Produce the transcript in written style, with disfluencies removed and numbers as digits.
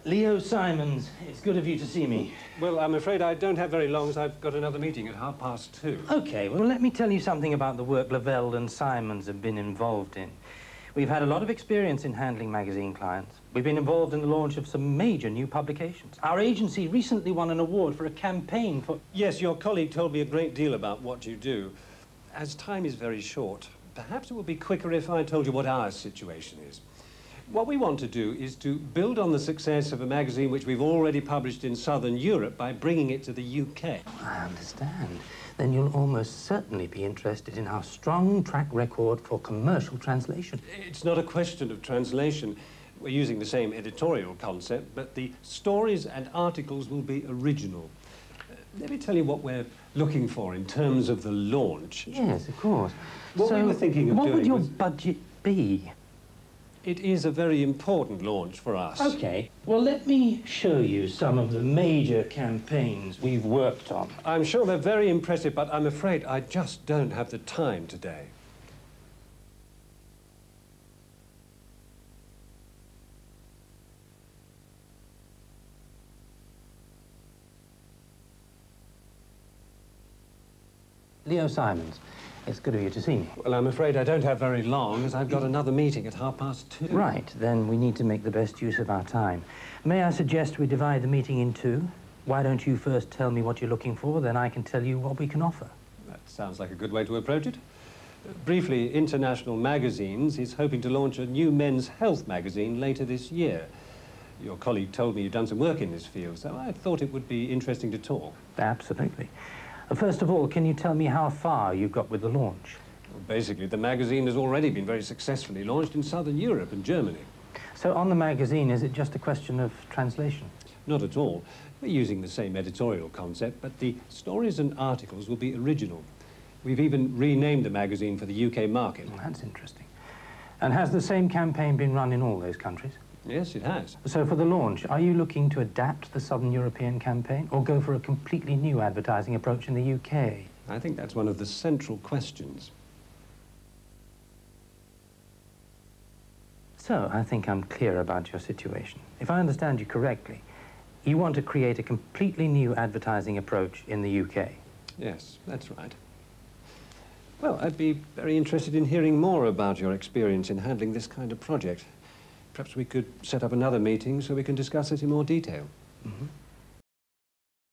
Leo Simons, it's good of you to see me. Well, I'm afraid I don't have very long, as I've got another meeting at 2:30. OK, well, let me tell you something about the work Lavelle and Simons have been involved in. We've had a lot of experience in handling magazine clients. We've been involved in the launch of some major new publications. Our agency recently won an award for a campaign for... Yes, your colleague told me a great deal about what you do. As time is very short, perhaps it would be quicker if I told you what our situation is. What we want to do is to build on the success of a magazine which we've already published in Southern Europe by bringing it to the UK. I understand. Then you'll almost certainly be interested in our strong track record for commercial translation. It's not a question of translation. We're using the same editorial concept, but the stories and articles will be original. Let me tell you what we're looking for in terms of the launch. Yes, of course. What we were thinking of doing What would your budget be? It is a very important launch for us. OK. Well, let me show you some of the major campaigns we've worked on. I'm sure they're very impressive, but I'm afraid I just don't have the time today. Leo Simons, it's good of you to see me. Well, I'm afraid I don't have very long, as I've got another meeting at 2:30. Right, then we need to make the best use of our time. May I suggest we divide the meeting in two? Why don't you first tell me what you're looking for, then I can tell you what we can offer. That sounds like a good way to approach it. Briefly, International Magazines is hoping to launch a new men's health magazine later this year. Your colleague told me you've done some work in this field, so I thought it would be interesting to talk. Absolutely. First of all, can you tell me how far you got with the launch? Well, basically, the magazine has already been very successfully launched in Southern Europe and Germany. So on the magazine, is it just a question of translation? Not at all. We're using the same editorial concept, but the stories and articles will be original. We've even renamed the magazine for the UK market. Well, that's interesting. And has the same campaign been run in all those countries? Yes, it has. So for the launch, are you looking to adapt the Southern European campaign or go for a completely new advertising approach in the UK? I think that's one of the central questions. So I think I'm clear about your situation. If I understand you correctly, you want to create a completely new advertising approach in the UK? Yes, that's right. Well, I'd be very interested in hearing more about your experience in handling this kind of project. Perhaps we could set up another meeting so we can discuss it in more detail. Mm-hmm.